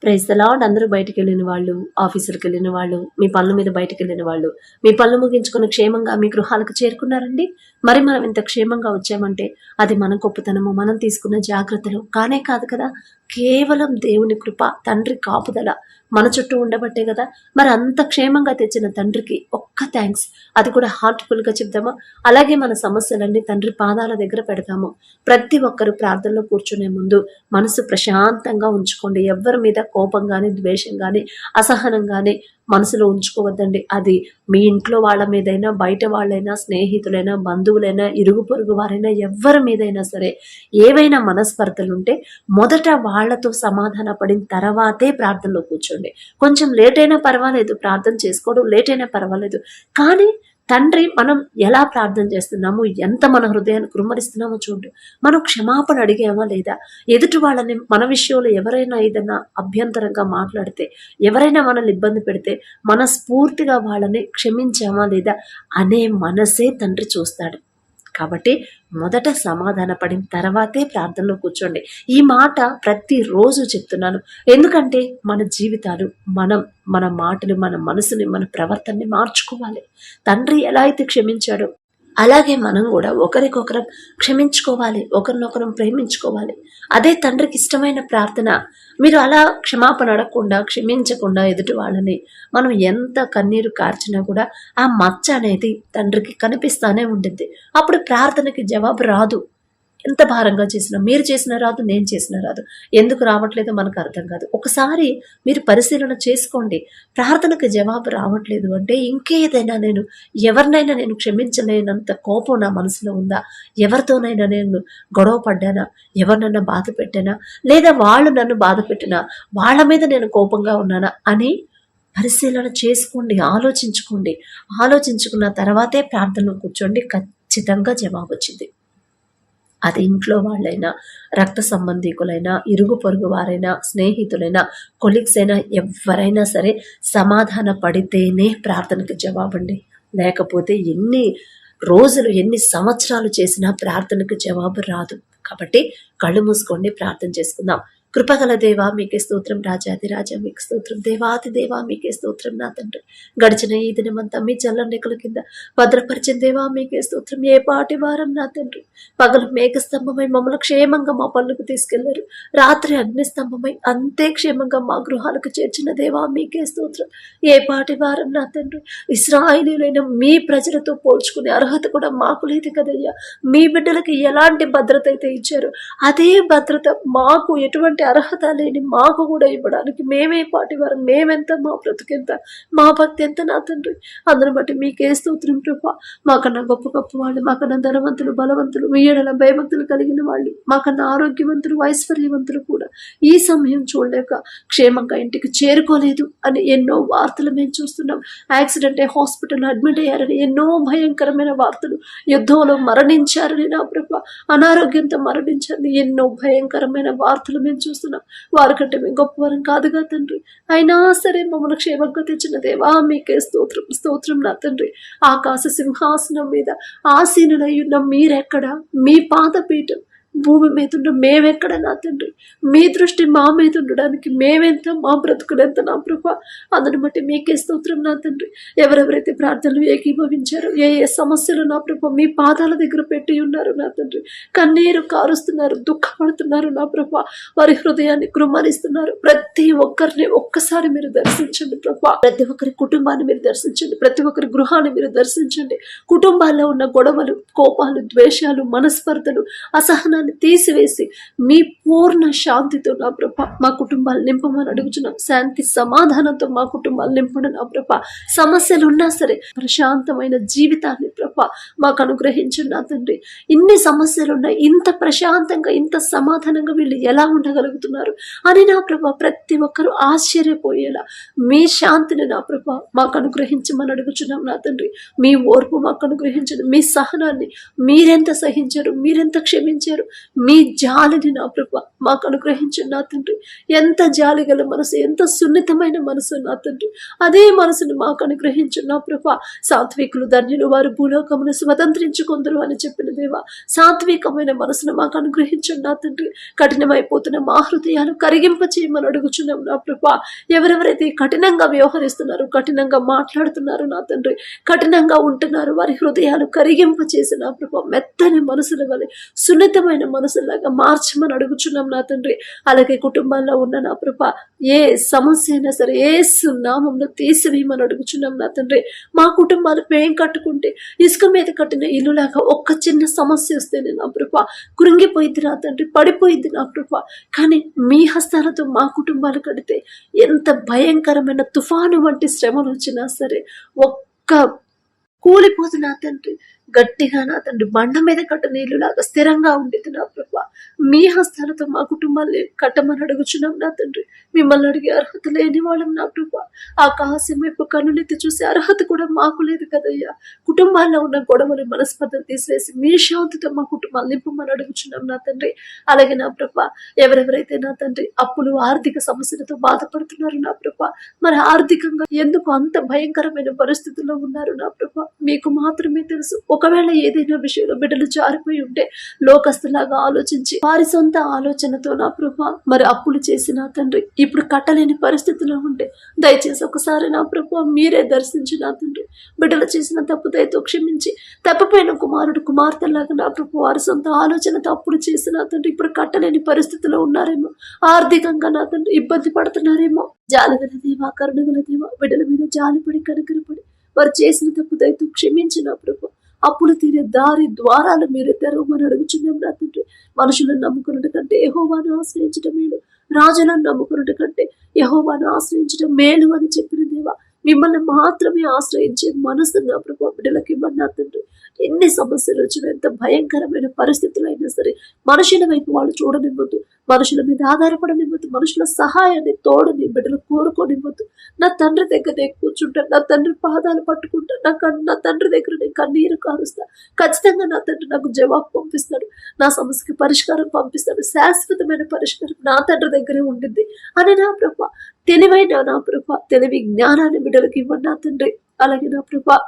Praise the lord. అందరూ బయటికి వెళ్ళిన వాళ్ళు, ఆఫీసులకు వెళ్ళిన వాళ్ళు, మీ పనుల మీద బయటికి వెళ్ళిన వాళ్ళు, మీ పనులు ముగించుకొని క్షేమంగా మీ గృహాలకు చేరుకున్నారండి. మరి మనం ఇంత క్షేమంగా వచ్చామంటే అది మన గొప్పతనము, మనం తీసుకున్న జాగ్రత్తలు కానే కాదు కదా. కేవలం దేవుని కృప, తండ్రి కాపుదల మన చుట్టూ ఉండబట్టే కదా. మరి అంత క్షేమంగా తెచ్చిన తండ్రికి ఒక్క థ్యాంక్స్, అది కూడా హార్ట్ఫుల్ గా చెప్దామా? అలాగే మన సమస్యలన్నీ తండ్రి పాదాల దగ్గర పెడతాము. ప్రతి ఒక్కరు ప్రార్థనలో కూర్చునే ముందు మనసు ప్రశాంతంగా ఉంచుకోండి. ఎవరి మీద కోపం కానీ, ద్వేషం కానీ, అసహనం కానీ మనసులో ఉంచుకోవద్దండి. అది మీ ఇంట్లో వాళ్ళ మీదైనా, బయట వాళ్ళైనా, స్నేహితులైనా, బంధువులైనా, ఇరుగు పొరుగు వారైనా, ఎవరి మీదైనా సరే ఏవైనా మనస్పర్ధలుంటే మొదట వాళ్లతో సమాధాన పడిన తర్వాతే ప్రార్థనలో కూర్చోండి. కొంచెం లేట్ అయినా పర్వాలేదు, ప్రార్థన చేసుకోవడం లేట్ అయినా పర్వాలేదు, కానీ తండ్రి మనం ఎలా ప్రార్థన చేస్తున్నాము, ఎంత మన హృదయాన్ని కృమ్మరిస్తున్నామో చూడు. మనం క్షమాపణ అడిగామా లేదా? ఎదుటి వాళ్ళని మన విషయంలో ఎవరైనా ఏదైనా అభ్యంతరంగా మాట్లాడితే, ఎవరైనా మనల్ని ఇబ్బంది పెడితే మనస్ఫూర్తిగా వాళ్ళని క్షమించామా లేదా అనే మనసే తండ్రి చూస్తాడు. కాబట్టి మొదట సమాధాన పడిన తర్వాతే ప్రార్థనలో కూర్చోండి. ఈ మాట ప్రతిరోజు చెప్తున్నాను. ఎందుకంటే మన జీవితాలు, మన మాటలు, మన మనసుని, మన ప్రవర్తనని మార్చుకోవాలి. తండ్రి ఎలా అయితే క్షమించాడో అలాగే మనం కూడా ఒకరికొకరం క్షమించుకోవాలి, ఒకరినొకరం ప్రేమించుకోవాలి. అదే తండ్రికి ఇష్టమైన ప్రార్థన. మీరు అలా క్షమాపణ అడగకుండా, క్షమించకుండా ఎదుటి వాళ్ళని మనం ఎంత కన్నీరు కార్చినా కూడా ఆ మచ్చ అనేది తండ్రికి కనిపిస్తానే ఉంటుంది. అప్పుడు ప్రార్థనకి జవాబు రాదు. ఎంత భారంగా చేసినా, మీరు చేసినా రాదు, నేను చేసినా రాదు. ఎందుకు రావట్లేదో మనకు అర్థం కాదు. ఒకసారి మీరు పరిశీలన చేసుకోండి. ప్రార్థనకు జవాబు రావట్లేదు అంటే ఇంకేదైనా ఎవరినైనా నేను క్షమించలేనంత కోపం నా మనసులో ఉందా? ఎవరితోనైనా నేను గొడవ పడ్డానా? ఎవరినైనా బాధ పెట్టానా? లేదా వాళ్ళు నన్ను బాధ పెట్టినా వాళ్ళ మీద నేను కోపంగా ఉన్నానా అని పరిశీలన చేసుకోండి, ఆలోచించుకోండి. ఆలోచించుకున్న తర్వాతే ప్రార్థనలో కూర్చోండి. ఖచ్చితంగా జవాబు వచ్చింది. అది ఇంట్లో వాళ్ళైనా, రక్త సంబంధికులైనా, ఇరుగు పొరుగు వారైనా, స్నేహితులైనా, కొలీగ్స్ అయినా, ఎవరైనా సరే సమాధాన పడితేనే ప్రార్థనకు జవాబండి. లేకపోతే ఎన్ని రోజులు, ఎన్ని సంవత్సరాలు చేసినా ప్రార్థనకు జవాబు రాదు. కాబట్టి కళ్ళు మూసుకోండి, ప్రార్థన చేసుకుందాం. కృపగల దేవా మీకే స్తోత్రం, రాజాది రాజా మీకు స్తోత్రం, దేవాది దేవా మీకే స్తోత్రం. నా తండ్రి, గడిచిన ఈ దినమంతా మీ చల్లని రెక్కల కింద భద్రపరిచిన దేవా మీకే స్తోత్రం. ఏ పాటి వారం నా తండ్రి, పగలు మేఘస్తంభమై మమ్మల్ని క్షేమంగా మా పనులకు తీసుకెళ్లారు, రాత్రి అగ్నిస్తంభమై అంతే క్షేమంగా మా గృహాలకు చేర్చిన దేవా మీకే స్తోత్రం. ఏ పాటి వారం నా తండ్రి, ఇశ్రాయేలీయులైన మీ ప్రజలతో పోల్చుకునే అర్హత కూడా మాకు లేదు కదయ్యా. మీ బిడ్డలకి ఎలాంటి భద్రత అయితే ఇచ్చారు అదే భద్రత మాకు, ఎటువంటి అర్హత లేని మాకు కూడా ఇవ్వడానికి మేమే పాటి వారు, మేమెంత, మా బ్రతుకెంత, మా భక్తి ఎంత నా తండ్రి. అందరిని బట్టి మీకే స్తోత్రం ప్రభా. మాకన్నా గొప్ప గొప్ప వాళ్ళు, మాకన్నా ధనవంతులు, బలవంతులు, మీ ఏడల భయభక్తులు కలిగిన వాళ్ళు, మాకన్నా ఆరోగ్యవంతులు, ఐశ్వర్యవంతులు కూడా ఈ సమయం చూడలేక క్షేమంగా ఇంటికి చేరుకోలేదు అని ఎన్నో వార్తలు మేము చూస్తున్నాం. యాక్సిడెంట్ అయ్యి హాస్పిటల్ అడ్మిట్ అయ్యారని ఎన్నో భయంకరమైన వార్తలు, యుద్ధంలో మరణించారని నా ప్రభా, అనారోగ్యంతో మరణించారని ఎన్నో భయంకరమైన వార్తలు మేము చూస్తున్నాం. వారికంటే మేము గొప్పవారం కాదుగా తండ్రి. అయినా సరే మమ్మల్ని క్షేమంగా తెచ్చిన దేవా మీకే స్తోత్రం, స్తోత్రం నా తండ్రి. ఆకాశ సింహాసనం మీద ఆసీనులై ఉన్న మీరెక్కడ? మీ పాదపీఠం భూమి మీద ఉన్న మేమెక్కడ నా తండ్రి? మీ దృష్టి మా మీద ఉండడానికి మేమెంత, మా బ్రతుకులెంత నా ప్రభా. అందుని బట్టి మీకే స్తోత్రం నా తండ్రి. ఎవరెవరైతే ప్రార్థనలు ఏకీభవించారో, ఏ ఏ సమస్యలు నా ప్రభా మీ పాదాల దగ్గర పెట్టి ఉన్నారు నా తండ్రి, కన్నీరు కారుస్తున్నారు, దుఃఖపడుతున్నారు నా ప్రభా, వారి హృదయాన్ని కృమ్మరిస్తున్నారు. ప్రతి ఒక్కరిని ఒక్కసారి మీరు దర్శించండి ప్రభా. ప్రతి ఒక్కరి కుటుంబాన్ని మీరు దర్శించండి, ప్రతి ఒక్కరి గృహాన్ని మీరు దర్శించండి. కుటుంబాల్లో ఉన్న గొడవలు, కోపాలు, ద్వేషాలు, మనస్పర్ధలు, అసహనాన్ని తీసివేసి మీ పూర్ణ శాంతితో నా ప్రభా మా కుటుంబాలు నింపమని అడుగుచున్నాం. శాంతి సమాధానంతో మా కుటుంబాలు నింపండి నా ప్రభా. సమస్యలు ఉన్నా సరే ప్రశాంతమైన జీవితాన్ని ప్రభా మాకు అనుగ్రహించండి నా తండ్రి. ఇన్ని సమస్యలు ఉన్నాయి, ఇంత ప్రశాంతంగా, ఇంత సమాధానంగా వీళ్ళు ఎలా ఉండగలుగుతున్నారు అని నా ప్రభా ప్రతి ఒక్కరూ ఆశ్చర్యపోయేలా మీ శాంతిని నా ప్రభా మాకు అనుగ్రహించమని అడుగుచున్నాం నా తండ్రి. మీ ఓర్పు మాకు అనుగ్రహించండి, మీ సహనాన్ని, మీరెంత సహించారు, మీరెంత క్షమించారు, మీ జాలిని నా ప్రభా మాకు అనుగ్రహించండి నా తండ్రి. ఎంత జాలి గల మనసు, ఎంత సున్నితమైన మనసు నా తండ్రి, అదే మనసును మాకు అనుగ్రహించండి నా ప్రభా. సాత్వికులు ధన్యులు, వారు భూలోకమును స్వతంత్రించుకొందరు అని చెప్పిన దేవా, సాత్వికమైన మనసును మాకు అనుగ్రహించండి నా తండ్రి. కఠినమైపోతున్న మా హృదయాలు కరిగింప చేయమని అడుగుచున్నాం నా ప్రభా. ఎవరెవరైతే కఠినంగా వ్యవహరిస్తున్నారు, కఠినంగా మాట్లాడుతున్నారు నా తండ్రి, కఠినంగా ఉంటున్నారు, వారి హృదయాలు కరిగింప చేసి నా ప్రభా మెత్తని మనసుల వలె సున్నితమైన మనసులాగా మార్చమని అడుగుచున్నాం నా తండ్రి. అలాగే కుటుంబాల్లో ఉన్న నా ప్రభా ఏ సమస్య అయినా సరే యేసు నామములో తీసివేయమని అడుగుచున్నాం నా తండ్రి. మా కుటుంబాలు పేం కట్టుకుంటే ఇసుక మీద కట్టిన ఇల్లులాగా ఒక్క చిన్న సమస్య వస్తేనే నా ప్రభా కృంగిపోయింది నా తండ్రి, పడిపోయింది నా ప్రభా. కానీ మీ హస్తాలతో మా కుటుంబాలు కడితే ఎంత భయంకరమైన తుఫాను వంటి శ్రమలు వచ్చినా సరే ఒక్క కూలిపోదు నా తండ్రి. గట్టిగా నా తండ్రి బండ మీద కట్ట నీళ్లులాగా స్థిరంగా ఉండేది నా ప్రభా. మీ హస్తాలతో మా కుటుంబాన్ని కట్టమని అడుగుచున్నాం నా తండ్రి. మిమ్మల్ని అడిగే అర్హత లేని వాళ్ళం నా ప్రభా. ఆకాశం వైపు కన్నులెత్తి చూసే అర్హత కూడా మాకు లేదు కదయ్యా. కుటుంబాల్లో ఉన్న గొడవలు మనస్పర్ధలు తీసివేసి మీ శాంతితో మా కుటుంబాలు నింపమని అడుగుచున్నాం నా తండ్రి. అలాగే నా ప్రభా ఎవరెవరైతే నా తండ్రి అప్పులు ఆర్థిక సమస్యలతో బాధపడుతున్నారు నా ప్రభా, మరి ఆర్థికంగా ఎందుకు అంత భయంకరమైన పరిస్థితుల్లో ఉన్నారు నా ప్రభా మీకు మాత్రమే తెలుసు. ఒకవేళ ఏదైనా విషయంలో బిడ్డలు జారిపోయి ఉంటే లోకస్తులాగా ఆలోచించి వారి సొంత ఆలోచనతో నా ప్రభా మరి అప్పులు చేసి నా తండ్రి ఇప్పుడు కట్టలేని పరిస్థితిలో ఉంటే దయచేసి ఒకసారి నా ప్రభా మీరే దర్శించి నా తండ్రి బిడ్డలు చేసిన తప్పు దయతో క్షమించి తప్పిపోయిన కుమారుడు కుమార్తెలాగా నా ప్రభు వారి సొంత ఆలోచనతో అప్పులు చేసి నా తండ్రి ఇప్పుడు కట్టలేని పరిస్థితిలో ఉన్నారేమో, ఆర్థికంగా నా తండ్రి ఇబ్బంది పడుతున్నారేమో. జాలిగల దేవా, కరుణగల దేవా, బిడ్డల మీద జాలిపడి కనికరపడి వారు చేసిన తప్పు దయతో క్షమించిన ప్రభు అప్పులు తీరే దారి ద్వారాలు మీరు తెరవమని అడుగుచున్నాం నా తండ్రి. మనుషులను నమ్ముకున్నట్టు కంటే యెహోవాను ఆశ్రయించడం మేలు, రాజులను నమ్ముకున్నట్టు కంటే యెహోవాను ఆశ్రయించడం మేలు అని చెప్పిన దేవా, మిమ్మల్ని మాత్రమే ఆశ్రయించే మనసు నా ప్రభు బిడ్డలకి ఇవ్వండి నా తండ్రి. ఎన్ని సమస్యలు వచ్చినా, ఎంత భయంకరమైన పరిస్థితులు అయినా సరే మనుషుల వైపు వాళ్ళు చూడనివ్వద్దు, మనుషుల మీద ఆధారపడనివ్వద్దు, మనుషుల సహాయాన్ని తోడుని బిడ్డలు కోరుకోనివ్వద్దు. నా తండ్రి దగ్గర నేను కూర్చుంటాను, నా తండ్రి పాదాలు పట్టుకుంటాను, నా తండ్రి దగ్గర నేను కన్నీరు కారుస్తా. ఖచ్చితంగా నా తండ్రి నాకు జవాబు పంపిస్తాడు, నా సమస్యకి పరిష్కారం పంపిస్తాడు, శాశ్వతమైన పరిష్కారం నా తండ్రి దగ్గరే ఉంటుంది అని నా ప్రభా తెలివైన నా ప్రభా తెలివి జ్ఞానాన్ని బిడ్డలకు ఇవ్వండి నా తండ్రి. అలాగే నా ప్రభా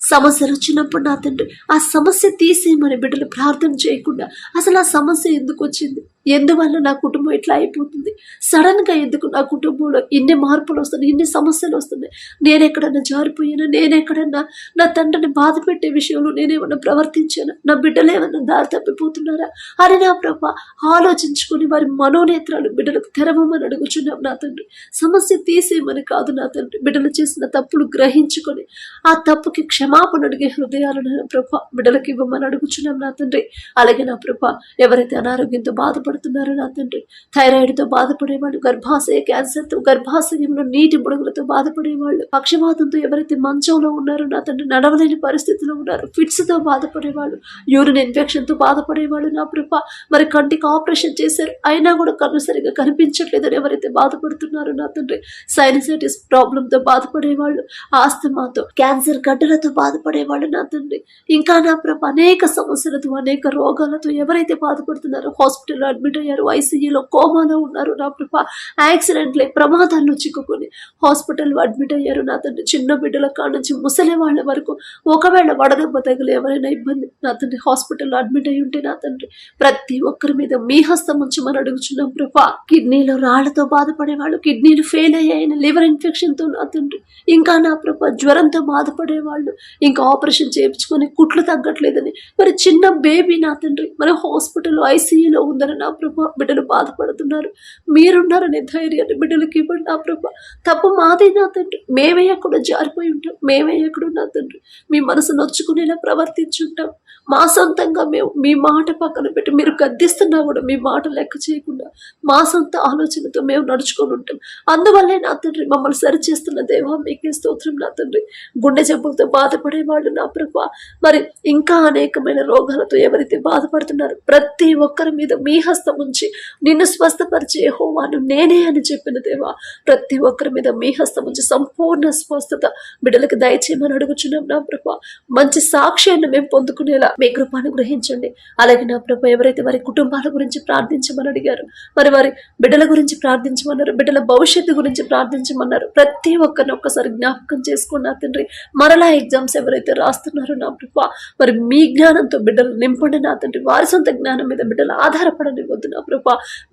సమస్యలు వచ్చినప్పుడు నా తండ్రి ఆ సమస్య తీసేయమని బిడ్డలు ప్రార్థన చేయకుండా అసలు ఆ సమస్య ఎందుకు వచ్చింది, ఎందువల్ల నా కుటుంబం ఇట్లా అయిపోతుంది, సడన్ గా ఎందుకు నా కుటుంబంలో ఇన్ని మార్పులు వస్తున్నాయి, ఇన్ని సమస్యలు వస్తున్నాయి, నేనెక్కడన్నా జారిపోయానా, నేనెక్కడన్నా నా తండ్రిని బాధ పెట్టే విషయంలో నేనేమన్నా ప్రవర్తించానా, నా బిడ్డలు ఏమన్నా దారి తప్పిపోతున్నారా అని నా ప్రభా ఆలోచించుకొని వారి మనోనేత్రాలు బిడ్డలకు తెరవమని అడుగుచున్నాం నా తండ్రి. సమస్య తీసేయమని కాదు నా తండ్రి, బిడ్డలు చేసిన తప్పులు గ్రహించుకొని ఆ తప్పుకి క్షమాపణ అడిగే హృదయాలను నా ప్రభా బిడ్డలకు ఇవ్వమని అడుగుచున్నాం నా తండ్రి. అలాగే నా ప్రభా ఎవరైతే అనారోగ్యంతో బాధపడుతున్నారో నా తండ్రి, థైరాయిడ్తో బాధపడేవాళ్ళు, గర్భాశయ క్యాన్సర్తో, గర్భాశయంలో నీటి బుడగలతో బాధపడేవాళ్ళు, పక్షవాతంతో ఎవరైతే మంచంలో ఉన్నారో నా తండ్రి, నడవలేని పరిస్థితిలో ఉన్నారు, ఫిట్స్తో బాధపడేవాళ్ళు, యూరిన్ ఇన్ఫెక్షన్తో బాధపడేవాళ్ళు నా ప్రభా, మరి కంటికి ఆపరేషన్ చేశారు అయినా కూడా కన్ను సరిగా కనిపించట్లేదని ఎవరైతే బాధపడుతున్నారో నా తండ్రి, సైనసైటిస్ ప్రాబ్లంతో బాధపడేవాళ్ళు, ఆస్తమాతో, క్యాన్సర్ గడ్డలతో బాధపడేవాళ్ళు నా తండ్రి, ఇంకా నా ప్రభా అనేక సమస్యలతో అనేక రోగాలతో ఎవరైతే బాధపడుతున్నారో, హాస్పిటల్లో అడ్మిట్ అయ్యారు, ఐసీయూలో కోమాలో ఉన్నారు నా ప్రభా, యాక్సిడెంట్లే ప్రమాదాల్లో చిక్కుకొని హాస్పిటల్లో అడ్మిట్ అయ్యారు నా తండ్రి, చిన్న బిడ్డల కాడ నుంచి ముసలి వాళ్ళ వరకు ఒకవేళ వడదెబ్బ తగిలి ఎవరైనా ఇబ్బంది నా తండ్రి హాస్పిటల్లో అడ్మిట్ అయి ఉంటే నా తండ్రి ప్రతి ఒక్కరి మీద మీ హస్తం ఉంచమని అడుగుచున్నాం ప్రభా. కిడ్నీలో రాళ్లతో బాధపడేవాళ్ళు, కిడ్నీలు ఫెయిల్ అయ్యాయని, లివర్ ఇన్ఫెక్షన్తో నా తండ్రి, ఇంకా నా ప్రభా జ్వరంతో బాధపడేవాళ్ళు, ఇంకా ఆపరేషన్ చేయించుకొని కుట్లు తగ్గట్లేదని, మరి చిన్న బేబీ నా తండ్రి మరి హాస్పిటల్లో ఐసీయూలో ఉందని నా ప్రభా బిడ్డలు బాధపడుతున్నారు. మీరున్నారనే ధైర్యాన్ని బిడ్డలకి ఇవ్వండి నా ప్రభా. తప్పు మాదే నా తండ్రి, మేమే ఎక్కడో జారిపోయి ఉంటాం, మేమే ఎక్కడో నా తండ్రి మీ మనసు నొచ్చుకునేలా ప్రవర్తించుంటాం. మా సొంతంగా మేము మీ మాట పక్కన పెట్టి మీరు గద్దిస్తున్నా కూడా మీ మాట లెక్క చేయకుండా మా సొంత ఆలోచనతో మేము నడుచుకొని ఉంటాం. అందువల్లే నా తండ్రి మమ్మల్ని సరిచేస్తున్న దేవా మీకే స్తోత్రం నా తండ్రి. గుండె జబ్బులతో బాధపడేవాళ్ళు నా ప్రభా, మరి ఇంకా అనేకమైన రోగాలతో ఎవరైతే బాధపడుతున్నారో ప్రతి ఒక్కరి మీద మీ హస్తం ఉంచి నిన్ను స్వస్థపరిచే యెహోవాను నేనే అని చెప్పిన దేవా, ప్రతి ఒక్కరి మీద మీ హస్తం ఉంచి సంపూర్ణ స్వస్థత బిడ్డలకు దయచేయమని అడుగుచున్నాం నా ప్రభా. మంచి సాక్ష్యాన్ని మేము పొందుకునేలా మీ కృప అనుగ్రహించండి. అలాగే నా ప్రభ ఎవరైతే వారి కుటుంబాల గురించి ప్రార్థించమని అడిగారు, మరి వారి బిడ్డల గురించి ప్రార్థించమన్నారు, బిడ్డల భవిష్యత్తు గురించి ప్రార్థించమన్నారు, ప్రతి ఒక్కరిని ఒక్కసారి జ్ఞాపకం చేసుకున్న తండ్రి. మరలా ఎగ్జామ్స్ ఎవరైతే రాస్తున్నారో నా ప్రభ మరి మీ జ్ఞానంతో బిడ్డలు నింపండి నా తండ్రి. వారి సొంత జ్ఞానం మీద బిడ్డలు ఆధారపడనివ్వద్దు నా ప్రభ.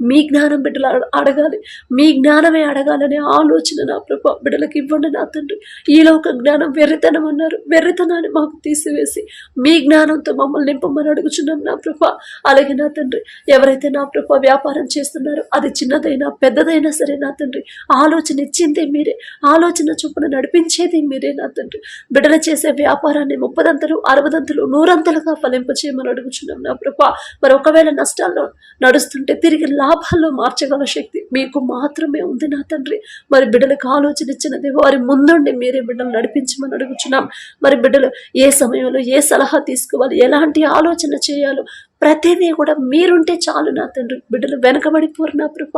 మీ జ్ఞానం బిడ్డలు అడగాలి, మీ జ్ఞానమే అడగాలనే ఆలోచన నా ప్రభ బిడ్డలకు ఇవ్వండి నా తండ్రి. ఈ లోక జ్ఞానం వెర్రితనం అన్నారు, వెర్రితనాన్ని మాకు తీసివేసి మీ జ్ఞానంతో మమ్మల్ని నింపమని అడుగుచున్నాం నా ప్రభ. అలాగే నా తండ్రి ఎవరైతే నా ప్రభ వ్యాపారం చేస్తున్నారో అది చిన్నదైనా పెద్దదైనా సరే నా తండ్రి, ఆలోచన ఇచ్చిందే మీరే, ఆలోచన చొప్పున నడిపించేది మీరే నా తండ్రి. బిడ్డలు చేసే వ్యాపారాన్ని 30 60 100 ఫలింపచేయమని అడుగుచున్నాం నా ప్రభ. మరి ఒకవేళ నష్టాల్లో నడుస్తుంటే తిరిగి లాభాల్లో మార్చగల శక్తి మీకు మాత్రమే ఉంది నా తండ్రి. మరి బిడ్డలకు ఆలోచన ఇచ్చినది వారి ముందుండి మీరే బిడ్డలు నడిపించమని అడుగుచున్నాం. మరి బిడ్డలు ఏ సమయంలో ఏ సలహా తీసుకోవాలి, ఎలాంటి ఆలోచన చేయాలో ప్రతిదీ కూడా మీరుంటే చాలు నా తండ్రి. బిడ్డలు వెనకబడిపోరు నా ప్రభ.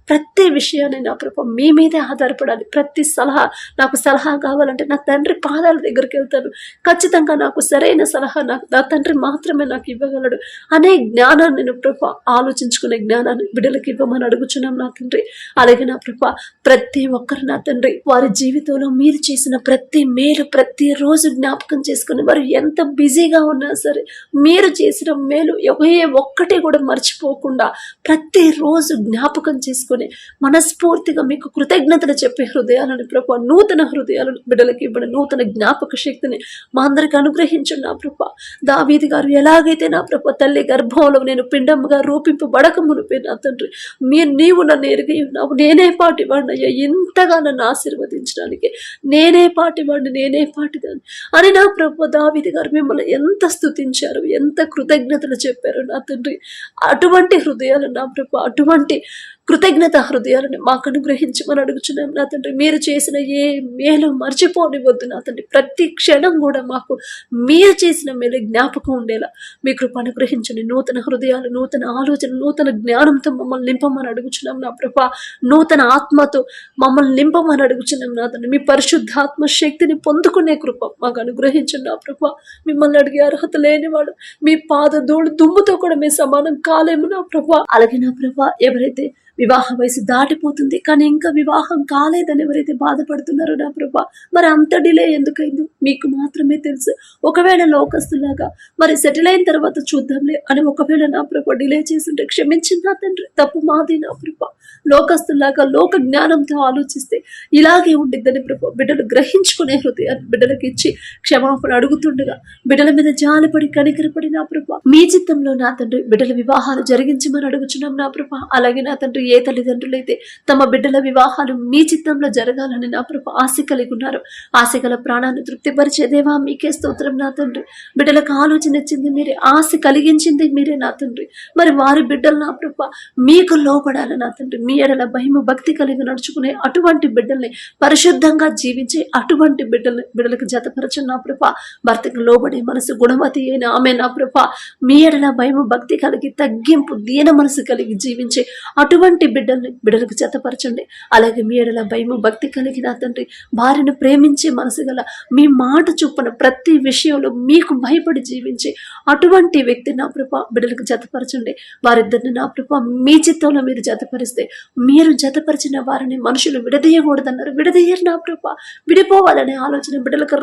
ప్రతి విషయాన్ని నా ప్రభ మీ మీదే ఆధారపడాలి. ప్రతి సలహా, నాకు సలహా కావాలంటే నా తండ్రి పాదాల దగ్గరికి వెళ్తాను. ఖచ్చితంగా నాకు సరైన సలహా నా తండ్రి మాత్రమే నాకు ఇవ్వగలడు అనే జ్ఞానాన్ని నా ప్రభ, ఆలోచించుకునే జ్ఞానాన్ని బిడ్డలకు ఇవ్వమని అడుగుచున్నాం నా తండ్రి. అలాగే నా ప్రభ ప్రతి ఒక్కరు నా తండ్రి వారి జీవితంలో మీరు చేసిన ప్రతి మేలు ప్రతిరోజు జ్ఞాపకం చేసుకుని వారు ఎంత బిజీగా ఉన్నా సరే మీరు చేసిన మేలు ఏ ఒక్కటి కూడా మర్చిపోకుండా ప్రతిరోజు జ్ఞాపకం చేసుకుని మనస్ఫూర్తిగా మీకు కృతజ్ఞతలు చెప్పే హృదయాలను ప్రభు, నూతన హృదయాలను బిడ్డలకి ఇవ్వడం, నూతన జ్ఞాపక శక్తిని మా అందరికి అనుగ్రహించండి నా ప్రభ. దావీదు గారు ఎలాగైతే నా ప్రభ తల్లి గర్భంలో నేను పిండముగా రూపింపబడక మునిపే నా తండ్రి నీవు నన్ను ఎరిగి ఉన్నావు, నేనే పాటి వాడినయ్యా, ఇంతగా నన్ను ఆశీర్వదించడానికి నేనే పాటిదాన్ని అని నా ప్రభు దావీదు గారు మిమ్మల్ని ఎంత స్తుతించారు, ఎంత కృతజ్ఞతలు చెప్పారు నా తండ్రి. అటువంటి హృదయాలు నా ప్రభు, అటువంటి కృతజ్ఞత హృదయాలను మాకు అనుగ్రహించమని అడుగుచున్నాం నా తండ్రి. మీరు చేసిన ఏ మేలు మర్చిపోనివద్దు నా తండ్రి. ప్రతి క్షణం కూడా మాకు మీరు చేసిన మేలు జ్ఞాపకం ఉండేలా మీ కృప అనుగ్రహించండి. నూతన హృదయాలు, నూతన ఆలోచన, నూతన జ్ఞానంతో మమ్మల్ని నింపమని అడుగుచున్నాం నా ప్రభ. నూతన ఆత్మతో మమ్మల్ని నింపమని అడుగుచున్నాం నా తండ్రి. మీ పరిశుద్ధాత్మ శక్తిని పొందుకునే కృప మాకు అనుగ్రహించండి నా ప్రభ. మిమ్మల్ని అడిగే అర్హత లేనివాడు మీ పాద ధూళి దుమ్ముతో కూడా మేము సమానం కాలేము నా ప్రభ. అలాగే నా ప్రభ ఎవరైతే వివాహ వయసు దాటిపోతుంది కానీ ఇంకా వివాహం కాలేదని ఎవరైతే బాధపడుతున్నారో నా ప్రభా, మరి అంత డిలే ఎందుకైందో మీకు మాత్రమే తెలుసు. ఒకవేళ లోకస్తులాగా మరి సెటిల్ అయిన తర్వాత చూద్దాంలే అని ఒకవేళ నా ప్రభా డిలే చేస్తుంటే క్షమించింది నా తండ్రి, తప్పు మాది నా ప్రభా. లోకస్తులాగా లోక జ్ఞానంతో ఆలోచిస్తే ఇలాగే ఉండిద్దని ప్రభా బిడ్డలు గ్రహించుకునే హృదయాన్ని బిడ్డలకు ఇచ్చి క్షమాపణ అడుగుతుండగా బిడ్డల మీద జాలిపడి కనికరపడి నా ప్రభా మీ చిత్తంలో నా తండ్రి బిడ్డల వివాహాలు జరిగించమని అడుగుచున్నాం నా ప్రభా. అలాగే నా తండ్రి ఏ తల్లిదండ్రులైతే తమ బిడ్డల వివాహాలు మీ చిత్తంలో జరగాలని నా ప్రభా ఆశ కలిగి ఉన్నారు, ఆశ గల ప్రాణాన్ని తృప్తిపరిచే దేవా మీకే స్తోత్రం నా తండ్రి. బిడ్డలకు ఆలోచన ఇచ్చింది మీరే, ఆశ కలిగించింది మీరే నా తండ్రి. మరి వారి బిడ్డలు నా ప్రభా మీకు లోపడాలి నా తండ్రి. మీ ఎడల భయము భక్తి కలిగి నడుచుకునే అటువంటి బిడ్డల్ని, పరిశుద్ధంగా జీవించే అటువంటి బిడ్డలకు జతపరచు నా ప్రభా. భర్తకు లోబడే మనసు గుణవతి అయిన ఆమె నా ప్రభా మీ ఎడల భయము భక్తి కలిగి తగ్గింపు దీన మనసు కలిగి జీవించే అటువంటి బిడ్డలకు జతపరచండి. అలాగే మీ ఎడల భయము భక్తి కలిగి నా తండ్రి భార్యను ప్రేమించే మనసు గల, మీ మాట చొప్పున ప్రతి విషయంలో మీకు భయపడి జీవించే అటువంటి వ్యక్తి నా ప్రభా బిడ్డలకు జతపరచండి. వారిద్దరిని నా ప్రభా మీ చిత్తంలో మీరు జతపరిస్తే, మీరు జతపరిచిన వారిని మనుషులు విడదీయకూడదన్నారు, విడదీయరు నా ప్రభా. విడిపోవాలనే ఆలోచన బిడ్డలకు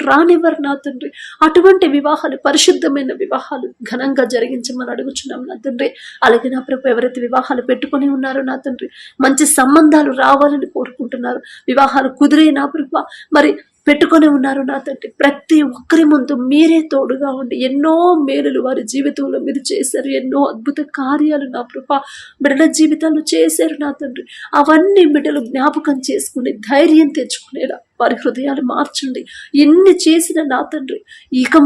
రానివ్వరు నా తండ్రి. అటువంటి వివాహాలు, పరిశుద్ధమైన వివాహాలు ఘనంగా జరిగించమని అడుగుచున్నాం నా తండ్రి. అలాగే నా ప్రభా ఎవరైతే వివాహాలు పెట్టుకుని ఉన్నారో నా తండ్రి, మంచి సంబంధాలు రావాలని కోరుకుంటున్నారు, వివాహాలు కుదిరే నా ప్రభా మరి పెట్టుకొని ఉన్నారు నా తండ్రి, ప్రతి ఒక్కరి ముందు మీరే తోడుగా ఉండి ఎన్నో మేలులు వారి జీవితంలో మీరు చేశారు, ఎన్నో అద్భుత కార్యాలు నా ప్రభా బిడ్డల జీవితాల్లో చేశారు నా తండ్రి. అవన్నీ బిడ్డలు జ్ఞాపకం చేసుకుని ధైర్యం తెచ్చుకునేలా వారి హృదయాలు మార్చండి. ఎన్ని చేసిన నా తండ్రి ఇక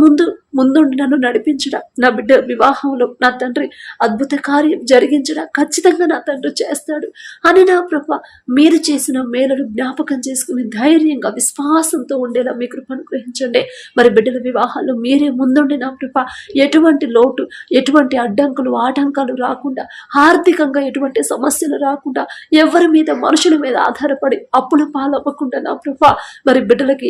ముందుండి నన్ను నడిపించడా, నా బిడ్డ వివాహంలో నా తండ్రి అద్భుత కార్యం జరిగించడా ఖచ్చితంగా నా తండ్రి చేస్తాడు అని నా ప్రభా మీరు చేసిన మేలను జ్ఞాపకం చేసుకుని ధైర్యంగా విశ్వాసంతో ఉండేలా మీ కృప అనుగ్రహించండి. మరి బిడ్డల వివాహాల్లో మీరే ముందుండి నా ప్రభా ఎటువంటి లోటు, ఎటువంటి అడ్డంకులు ఆటంకాలు రాకుండా, ఆర్థికంగా ఎటువంటి సమస్యలు రాకుండా, ఎవరి మీద మనుషుల మీద ఆధారపడి అప్పుల పాలవ్వకుండా నా ప్రభా మరి బిడ్డలకి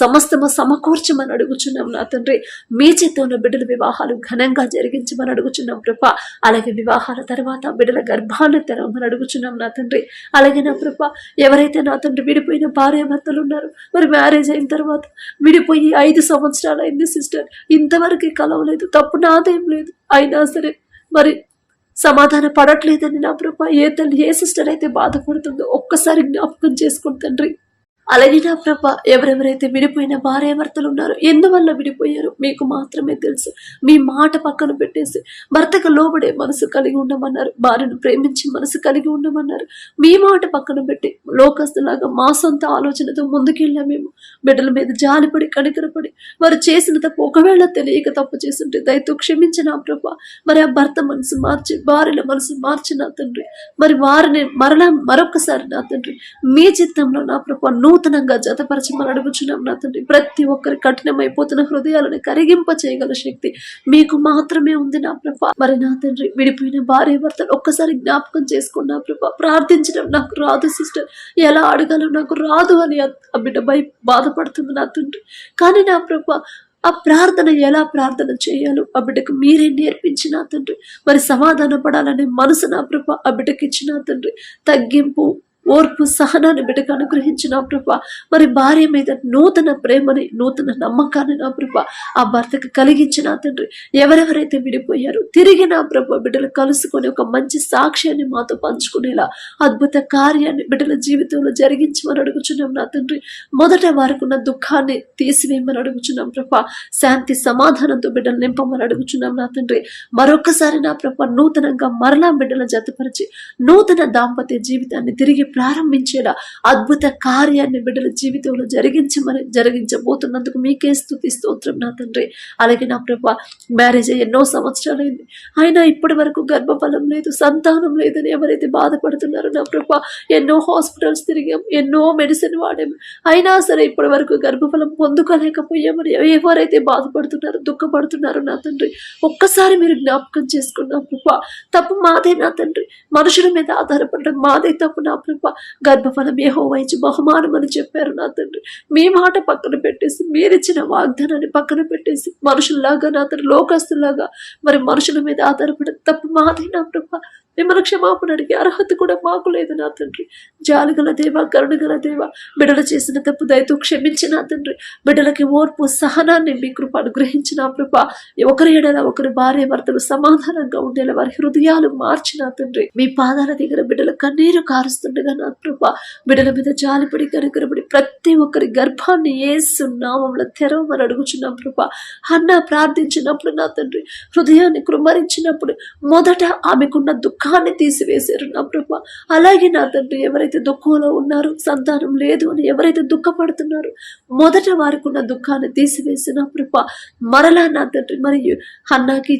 సమస్తము సమకూర్చమని అడుగుచున్నాం నా తండ్రి. మీ చిత్తంలో బిడ్డల వివాహాలు ఘనంగా జరిగించమని అడుగుచున్నాం ప్రభా. అలాగే వివాహాల తర్వాత బిడ్డల గర్భాన్ని తెరవమని అడుగుచున్నాం నా తండ్రి. అలాగే నా ప్రభా, ఎవరైతే నా తండ్రి విడిపోయిన భార్యాభర్తలు ఉన్నారు, మరి మ్యారేజ్ అయిన తర్వాత విడిపోయి 5 సంవత్సరాలు అయింది సిస్టర్, ఇంతవరకు కలవలేదు, తప్పు నాదేం లేదు, అయినా సరే మరి సమాధాన పడట్లేదని నా ప్రభా, ఏ తల్లి ఏ సిస్టర్ అయితే బాధపడుతుందో ఒక్కసారి జ్ఞాపకం చేసుకోండి తండ్రి. అలాగే నా ప్రభా, ఎవరెవరైతే విడిపోయిన భార్యాభర్తలు ఉన్నారో ఎందువల్ల విడిపోయారు మీకు మాత్రమే తెలుసు. మీ మాట పక్కన పెట్టేసి భర్తకు లోబడే మనసు కలిగి ఉండమన్నారు, భార్యను ప్రేమించి మనసు కలిగి ఉండమన్నారు. మీ మాట పక్కన పెట్టి లోకస్తులాగా మా సొంత ఆలోచనతో ముందుకెళ్ళా మేము. బిడ్డల మీద జాలిపడి కనికరపడి వారు చేసిన తప్పు ఒకవేళ తెలియక తప్పు చేస్తుంటే దయతో క్షమించిన నా ప్రభా. మరి ఆ భర్త మనసు మార్చి భార్యల మనసు మార్చి నా తండ్రి, మరి వారిని మరొకసారి నా తండ్రి మీ చిత్తంలో నా ప్రభా నూతనంగా జతపరచమని అడుగుచున్నాం నా తండ్రి. ప్రతి ఒక్కరి కఠినమైపోతున్న హృదయాలను కరిగింప చేయగల శక్తి మీకు మాత్రమే ఉంది నా ప్రభా. మరి నా తండ్రి, విడిపోయిన భార్య భర్తలు ఒక్కసారి జ్ఞాపకం చేసుకోండి నా ప్రభా. ప్రార్థించడం నాకు రాదు సిస్టర్, ఎలా అడగాలో నాకు రాదు అని ఆ బిడ్డ బాధపడుతుంది నా తండ్రి. కానీ నా ప్రభా, ఆ ప్రార్థన ఎలా ప్రార్థన చేయాలో ఆ బిడ్డకు మీరే నేర్పించిన తండ్రి. మరి సమాధాన పడాలనే మనసు నా ప్రభా ఆ బిడ్డకి ఇచ్చిన తండ్రి. తగ్గింపు, ఓర్పు, సహనాన్ని బిడ్డకు అనుగ్రహించిన ప్రభా. మరి భార్య మీద నూతన ప్రేమని, నూతన నమ్మకాన్ని నా ప్రభా ఆ భర్తకు కలిగించిన తండ్రి. ఎవరెవరైతే విడిపోయారో తిరిగి నా ప్రభా బిడ్డలు కలుసుకొని ఒక మంచి సాక్ష్యాన్ని మాతో పంచుకునేలా అద్భుత కార్యాన్ని బిడ్డల జీవితంలో జరిగించమని అడుగుచున్నాం నా తండ్రి. మొదట వారికి ఉన్న దుఃఖాన్ని తీసివేయమని అడుగుచున్నాం ప్రభా. శాంతి సమాధానంతో బిడ్డలు నింపమని అడుగుచున్నాం నా తండ్రి. మరొకసారి నా ప్రభా నూతనంగా మరలా బిడ్డల జతపరిచి నూతన దాంపత్య జీవితాన్ని తిరిగి ప్రారంభించేలా అద్భుత కార్యాన్ని బిడ్డల జీవితంలో జరిగించబోతున్నందుకు మీకే స్తుతి స్తోత్రం నా తండ్రి. అలాగే నా ప్రభా, మ్యారేజ్ అయ్యి ఎన్నో సంవత్సరాలైంది, అయినా ఇప్పటి వరకు గర్భఫలం లేదు, సంతానం లేదని ఎవరైతే బాధపడుతున్నారో నా ప్రభా, ఎన్నో హాస్పిటల్స్ తిరిగాం, ఎన్నో మెడిసిన్ వాడాము, అయినా సరే ఇప్పటి వరకు గర్భఫలం పొందుకోలేకపోయామని ఎవరైతే బాధపడుతున్నారో దుఃఖపడుతున్నారో నా తండ్రి, ఒక్కసారి మీరు జ్ఞాపకం చేసుకున్నా ప్రభా. తప్పు మాదే నా తండ్రి, మనుషుల మీద ఆధారపడడం మాదే తప్పు నా ప్రభా. గర్భఫలం యెహోవా ఇచ్చు బహుమానం అని చెప్పారు నా తండ్రి. మీ మాట పక్కన పెట్టేసి, మీరిచ్చిన వాగ్దానాన్ని పక్కన పెట్టేసి మనుషుల్లాగా నా తండ్రి, లోకస్తులాగా మరి మనుషుల మీద ఆధారపడే తప్పు మాదే నా ప్రభా. మిమ్మల్ని క్షమాపణ అడిగే అర్హత కూడా మాకు లేదు నా తండ్రి. జాలిగల దేవ, కరుణగల దేవ, బిడ్డలు చేసిన తప్పు దయతో క్షమించిన తండ్రి. బిడ్డలకి ఓర్పు, సహనాన్ని మీ కృప అనుగ్రహించిన ప్రభా. ఒకరి ఎడల ఒకరి భార్య భర్తలు సమాధానంగా ఉండేలా వారి హృదయాలు మార్చిన తండ్రి. మీ పాదాల దగ్గర బిడ్డల కన్నీరు కారుస్తుండగా నా ప్రభా, బిడ్డల మీద జాలిపడి కనికరపడి ప్రతి ఒక్కరి గర్భాన్ని యేసు నామములో తెరవమని అడుగుచున్నాం ప్రభా. హన్నా ప్రార్థించినప్పుడు నా తండ్రి హృదయాన్ని కృమ్మరించినప్పుడు మొదట ఆమెకున్న దుఃఖాన్ని తీసివేశారు నా ప్రభా. అలాగే నా తండ్రి, ఎవరైతే దుఃఖంలో ఉన్నారో, సంతానం లేదు అని ఎవరైతే దుఃఖపడుతున్నారో మొదట వారికి ఉన్న దుఃఖాన్ని తీసివేసిన ప్రభా. మరలా నా తండ్రి, మరియు హన్నాకి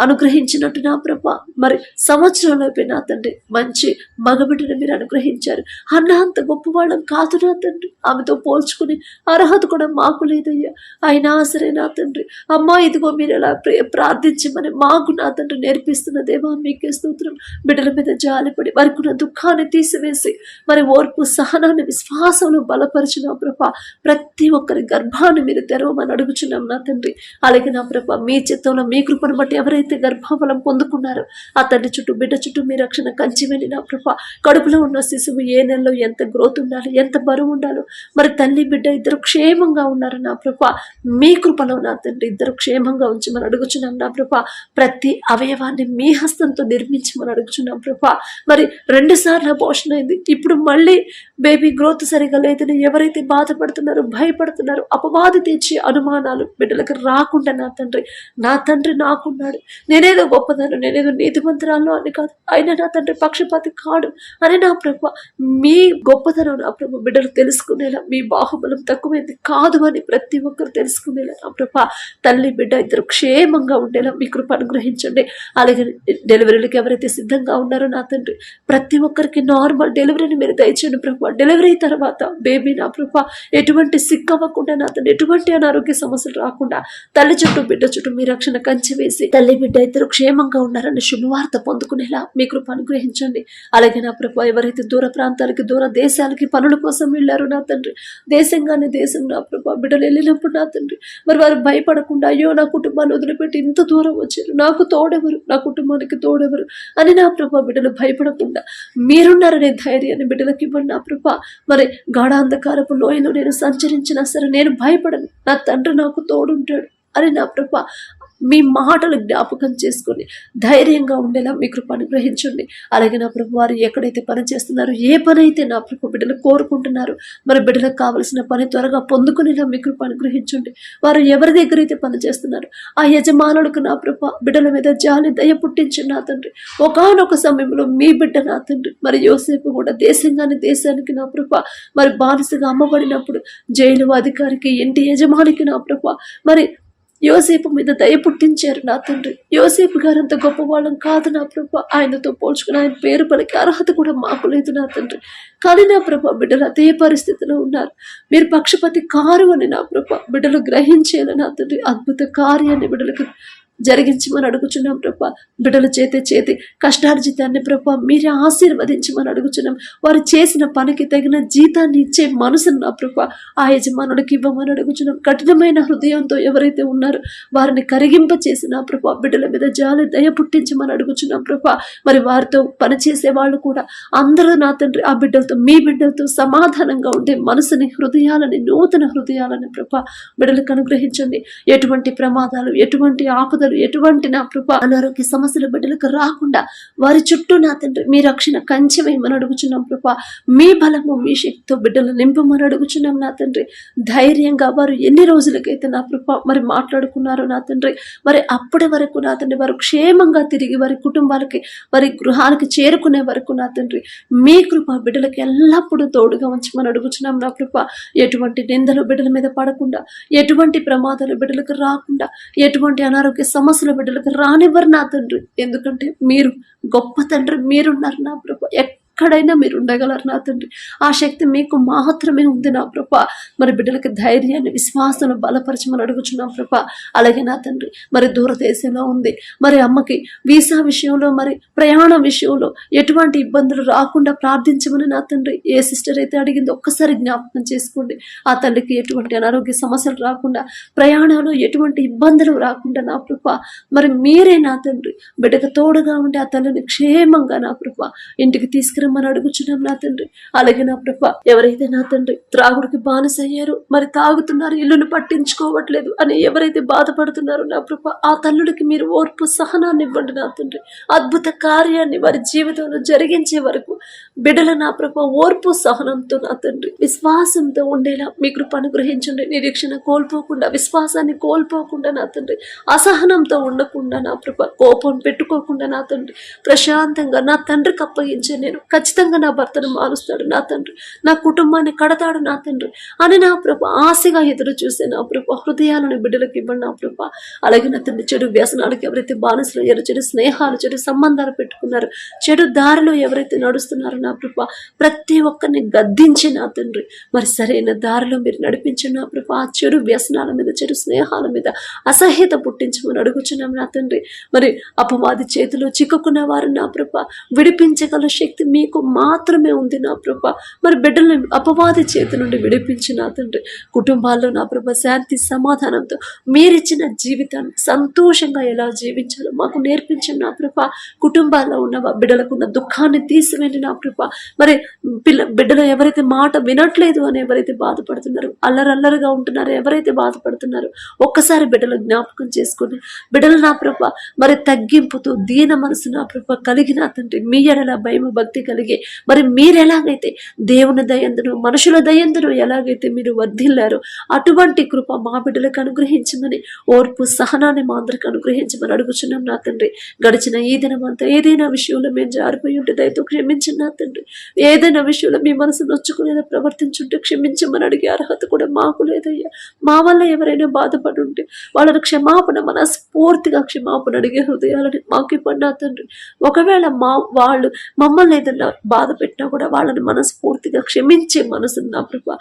అనుగ్రహించినట్టు నా ప్రభా, మరి సంవత్సరంలోపే నా తండ్రి మంచి మగబిడ్డను మీరు అనుగ్రహించారు. హన్నా అంత గొప్పవాళ్ళం కాదు నా తండ్రి, ఆమెతో పోల్చుకుని అర్హత కూడా మాకు లేదయ్యా. అయినా సరే నా తండ్రి, అమ్మా ఇదిగో మీరు ఎలా ప్రార్థించమని మాకు నా తండ్రి నేర్పిస్తున్న దేవా మీకే స్తోత్రం. బిడ్డల మీద జాలిపడి వారికి ఉన్న దుఃఖాన్ని తీసివేసి మరి ఓర్పు, సహనాన్ని, విశ్వాసంలో బలపరిచిన ప్రభా. ప్రతి ఒక్కరి గర్భాన్ని మీరు తెరవమని అడుగుచున్నాం నా తండ్రి. అలాగే నా ప్రభా, మీ చిత్తంలో మీ కృపను బట్టి ఎవరైతే గర్భఫలం పొందుకున్నారో ఆ తండ్రి చుట్టూ, బిడ్డ చుట్టూ మీ రక్షణ కంచి వెళ్ళి నా ప్రభా. కడుపులో ఉన్న శిశువు ఏ నెలలో ఎంత గ్రోత్ ఉండాలి, ఎంత బరువు ఉండాలో, మరి తల్లి బిడ్డ ఇద్దరు క్షేమంగా ఉన్నారు నా ప్రభా. మీ కృపలో నా తండ్రి ఇద్దరు క్షేమంగా ఉంచమని అడుగుచున్నాం నా ప్రభా. ప్రతి అవయవాన్ని మీ హస్తంతో నిర్మించమని అడుగుచున్నాం ప్రభా. మరి 2 సార్లు అబార్షన్ అయింది, ఇప్పుడు మళ్ళీ బేబీ గ్రోత్ సరిగా లేదని ఎవరైతే బాధపడుతున్నారో, భయపడుతున్నారో, అపవాది తెచ్చే అనుమానాలు బిడ్డలకు రాకుండా నా తండ్రి నాకున్నాడు, నేనేదో గొప్పదాను, నేనేదో నీతిమంతురాలు అని కాదు, అయినా నా తండ్రి పక్షపాతి కాడు అని నా ప్రభా. మీ గొప్పతనం నా ప్రభా బిడ్డలు తెలుసుకునేలా, మీ బాహుబలం తక్కువైంది కాదు అని ప్రతి ఒక్కరు తెలుసుకునేలా నా ప్రభా. తల్లి బిడ్డ ఇద్దరు క్షేమంగా ఉండేలా మీ కృప అనుగ్రహించండి. అలాగే డెలివరీలకు ఎవరైతే సిద్ధంగా ఉన్నారు నా తండ్రి. ప్రతి ఒక్కరికి నార్మల్ డెలివరీని మీరు దయచేయండి ప్రభా. డెలివరీ తర్వాత బేబీ నా ప్రభా ఎటువంటి సిక్ అవ్వకుండా నా తండ్రి, ఎటువంటి అనారోగ్య సమస్యలు రాకుండా తల్లి చుట్టూ బిడ్డ చుట్టూ మీ రక్షణ కంచి వేసి తల్లి బిడ్డ ఇద్దరు క్షేమంగా ఉన్నారని శుభవార్త పొందుకునేలా మీ కృప అనుగ్రహించండి. అలాగే నా ప్రభా ఎవరైతే దూర ప్రాంతాలకి దూర దేశాలకి పనుల కోసం వెళ్ళారు నా తండ్రి, దేశంగానే దేశం నా ప్రభా బిడ్డలు వెళ్ళినప్పుడు నా తండ్రి మరి వారు భయపడకుండా అయ్యో నా కుటుంబాన్ని వదిలిపెట్టి ఇంత దూరం వచ్చారు, నాకు తోడెవరు, నా కుటుంబానికి తోడెవరు అని నా ప్రభా బిడ్డలు భయపడకుండా మీరున్నారనే ధైర్యాన్ని బిడ్డలకి ఇవ్వండి నా ప్రభా. మరి గాఢాంధకారపు లోయలో నేను సంచరించినా సరే నేను భయపడను, నా తండ్రి నాకు తోడుంటాడు అని నా ప్రభా మీ మాటలు జ్ఞాపకం చేసుకొని ధైర్యంగా ఉండేలా మీ కృప అనుగ్రహించండి. అలాగే నా ప్రభు వారు ఎక్కడైతే పని చేస్తున్నారో ఏ పని అయితే నా ప్రభు బిడ్డలు కోరుకుంటున్నారు మరి బిడ్డలకు కావలసిన పని త్వరగా పొందుకునేలా మీ కృప అనుగ్రహించండి. వారు ఎవరి దగ్గర అయితే పని చేస్తున్నారు ఆ యజమానులకు నా ప్రభు బిడ్డల మీద జాలి దయ పుట్టించండి నా తండ్రి. ఒకానొక సమయంలో మీ బిడ్డ నా తండ్రి మరి యోసేపు కూడా దేశంగానే దేశానికి నా ప్రభు మరి బానిసగా అమ్మబడినప్పుడు జైలు అధికారికి ఇంటి యజమానికి నా ప్రభు మరి యోసేపు మీద దయ పుట్టించారు నా తండ్రి. యోసేపు గారు అంత గొప్పవాళ్ళం కాదు నా ప్రభా, ఆయనతో పోల్చుకుని ఆయన పేరు పలికి అర్హత కూడా మాకు లేదు నా తండ్రి. కానీ నా ప్రభా బిడ్డలు అదే పరిస్థితిలో ఉన్నారు. మీరు పక్షపతి కారు అని నా ప్రభా బిడ్డలు గ్రహించేలా నా తండ్రి అద్భుత కార్యాన్ని బిడ్డలకు జరిగించమని అడుగుచున్నాం ప్రభా. బిడ్డల చేతి కష్టార్జితాన్ని ప్రభా మీరే ఆశీర్వదించమని అడుగుచున్నాం. వారు చేసిన పనికి తగిన జీతాన్ని ఇచ్చే మనసును నా ప్రభా ఆ యజమానుడికి ఇవ్వమని అడుగుచున్నాం. కఠినమైన హృదయంతో ఎవరైతే ఉన్నారో వారిని కరిగింప చేసిన ప్రభా బిడ్డల మీద జాలి దయ పుట్టించమని అడుగుచున్నాం ప్రభా. మరి వారితో పనిచేసే వాళ్ళు కూడా అందరూ నా తండ్రి ఆ బిడ్డలతో మీ బిడ్డలతో సమాధానంగా ఉండే మనసుని హృదయాలని నూతన హృదయాలని ప్రభా బిడ్డలకు అనుగ్రహించండి. ఎటువంటి ప్రమాదాలు ఎటువంటి ఆపదలు ఎటువంటి నా ప్రభా అనారోగ్య సమస్యలు బిడ్డలకు రాకుండా వారి చుట్టూ నా తండ్రి మీ రక్షణ కంచె వేయమని అడుగుచున్నాం ప్రభా. మీ బలము మీ శక్తితో బిడ్డలు నింపమని అడుగుచున్నాం నా తండ్రి. ధైర్యంగా వారు ఎన్ని రోజులకైతే నా ప్రభా మరి మాట్లాడుకున్నారో నా తండ్రి మరి అప్పటి వరకు నా తండ్రి వారు క్షేమంగా తిరిగి వారి కుటుంబాలకి వారి గృహానికి చేరుకునే వరకు నా తండ్రి మీ కృప బిడ్డలకి ఎల్లప్పుడూ తోడుగా ఉంచమని అడుగుచున్నాం నా ప్రభా. ఎటువంటి నిందలు బిడ్డల మీద పడకుండా ఎటువంటి ప్రమాదాలు బిడ్డలకు రాకుండా ఎటువంటి అనారోగ్య సమస్యల బిడ్డలకు రానివ్వరు నా తండ్రి. ఎందుకంటే మీరు గొప్ప తండ్రి, మీరున్నారు నా ప్రభు. ఎక్కడైనా మీరు ఉండగలరు నా తండ్రి. ఆ శక్తి మీకు మాత్రమే ఉంది నా ప్రభా. మరి బిడ్డలకి ధైర్యాన్ని విశ్వాసాన్ని బలపరచమని అడుగుచున్నాం ప్రభా. అలాగే నా తండ్రి మరి దూరదేశంలో ఉంది మరి అమ్మకి వీసా విషయంలో మరి ప్రయాణం విషయంలో ఎటువంటి ఇబ్బందులు రాకుండా ప్రార్థించమని నా తండ్రి ఏ సిస్టర్ అయితే అడిగిందో ఒక్కసారి జ్ఞాపకం చేసుకోండి. ఆ తల్లికి ఎటువంటి అనారోగ్య సమస్యలు రాకుండా ప్రయాణంలో ఎటువంటి ఇబ్బందులు రాకుండా నా ప్రభా మరి మీరే నా తండ్రి బిడ్డకు తోడుగా ఉండి ఆ తల్లిని క్షేమంగా నా ప్రభా ఇంటికి తీసుకురమ్మని అడుగుచున్నాం నా తండ్రి. అలాగే నా ప్రభా ఎవరైతే నా తండ్రి త్రాగుడికి బానిసయ్యారు మరి తాగుతున్నారు ఇల్లును పట్టించుకోవట్లేదు అని ఎవరైతే బాధపడుతున్నారో నా ప్రభా ఆ తల్లుడికి మీరు ఓర్పు సహనాన్ని ఇవ్వండి నా తండ్రి. అద్భుత కార్యాన్ని వారి జీవితంలో జరిగించే వరకు బిడ్డల నా ప్రభా ఓర్పు సహనంతో నా తండ్రి విశ్వాసంతో ఉండేలా మీ కృప అనుగ్రహించండి. నిరీక్షణ కోల్పోకుండా విశ్వాసాన్ని కోల్పోకుండా నా తండ్రి అసహనంతో ఉండకుండా నా ప్రభా కోపం పెట్టుకోకుండా నా తండ్రి ప్రశాంతంగా నా తండ్రికి అప్పగించే నేను ఖచ్చితంగా నా భర్తను మారుస్తాడు నా తండ్రి, నా కుటుంబాన్ని కడతాడు నా తండ్రి అని నా ప్రభా ఆశగా ఎదురు చూసే నా ప్రభా హృదయాలను బిడ్డలకు ఇవ్వండి నా ప్రభా. అలాగే నా తండ్రి చెడు వ్యసనాలకు ఎవరైతే బానిసలు అయ్యారో చెడు స్నేహాలు చెడు సంబంధాలు పెట్టుకున్నారు చెడు దారిలో ఎవరైతే నడుస్తున్నారో నా ప్రభా ప్రతి ఒక్కరిని గద్దించి నా తండ్రి మరి సరైన దారిలో మీరు నడిపించండి నా ప్రభా. ఆ చెడు వ్యసనాల మీద చెడు స్నేహాల మీద అసహ్యత పుట్టించమని అడుగుచున్నాం నా తండ్రి. మరి అపవాది చేతిలో చిక్కుకున్న వారు నా ప్రభా విడిపించగల శక్తి మీకు మాత్రమే ఉంది నా ప్రభా. మరి బిడ్డలను అపవాది చేతి నుండి విడిపించి నా తండ్రి కుటుంబాల్లో నా ప్రభా శాంతి సమాధానంతో మీరిచ్చిన జీవితాన్ని సంతోషంగా ఎలా జీవించాలో మాకు నేర్పించండి నా ప్రభా. కుటుంబాల్లో ఉన్న బిడ్డలకు ఉన్న దుఃఖాన్ని తీసివేయండి నా ప్రభా. మరి బిడ్డలు ఎవరైతే మాట వినట్లేదు అని ఎవరైతే బాధపడుతున్నారో అల్లరల్లరుగా ఉంటున్నారో ఎవరైతే బాధపడుతున్నారో ఒక్కసారి బిడ్డలు జ్ఞాపకం చేసుకుని బిడ్డలు నా ప్రభా మరి తగ్గింపుతో దీన మనసు నా ప్రభా కలిగిన తండ్రి మీ ఎడల భయం భక్తి కలిగి కలిగి మరి మీరు ఎలాగైతే దేవుని దయందును మనుషుల దయందును ఎలాగైతే మీరు వర్ధిల్లారో అటువంటి కృప మా బిడ్డలకు అనుగ్రహించమని, ఓర్పు సహనాన్ని మా అందరికి అనుగ్రహించమని అడుగుచున్నాం నా తండ్రి. గడిచిన ఈ దినమంతా ఏదైనా విషయంలో మేము జారిపోయి ఉంటే దయతో క్షమించండి నా తండ్రి. ఏదైనా విషయంలో మీ మనసు నొచ్చుకునేలా ప్రవర్తించుంటే క్షమించమని అడిగే అర్హత కూడా మాకు లేదయ్యా. మా వల్ల ఎవరైనా బాధపడి ఉంటే వాళ్ళని క్షమాపణ మనస్ఫూర్తిగా క్షమాపణ అడిగే హృదయాలని మాకు ఇవ్వండి నా తండ్రి. ఒకవేళ వాళ్ళు మమ్మల్ని ఏదైనా బాధ పెట్టినా కూడా వాళ్ళని మనస్ఫూర్తిగా క్షమించే మనసును నా ప్రభా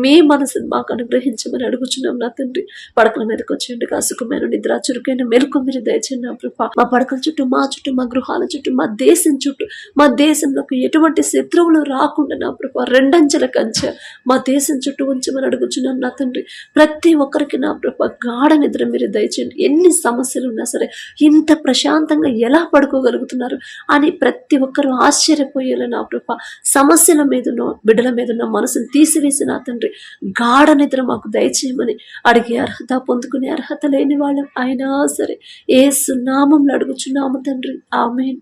మీ మనసును మాకు అనుగ్రహించమని అడుగుచున్నాం నా తండ్రి. పడకల మీదకి వచ్చేయండి, సుఖమైన నిద్ర చురుకైన మెలకు మీరు దయచేయండి నా ప్రభా. మా పడకల చుట్టూ, మా చుట్టూ, మా గృహాల చుట్టూ, మా దేశం చుట్టూ, మా దేశంలోకి ఎటువంటి శత్రువులు రాకుండా నా ప్రభా రెండంచెల కంచె మా దేశం చుట్టూ ఉంచమని అడుగుచున్నాం నా తండ్రి. ప్రతి ఒక్కరికి నా ప్రభా గాఢ నిద్ర మీరు దయచేయండి. ఎన్ని సమస్యలు ఉన్నా సరే ఇంత ప్రశాంతంగా ఎలా పడుకోగలుగుతున్నారు అని ప్రతి ఒక్కరూ ఆశ్చర్యపోయేలా నా ప్రభా సమస్యల మీదనో బిడ్డల మీదనో మనసును తీసివేసి నా తండ్రి గాఢ నిద్ర మాకు దయచేయమని అడిగే అర్హత, పొందుకునే అర్హత లేని వాళ్ళం అయినా సరే యేసు నామములో అడుగుచున్నాము తండ్రి. ఆమేన్.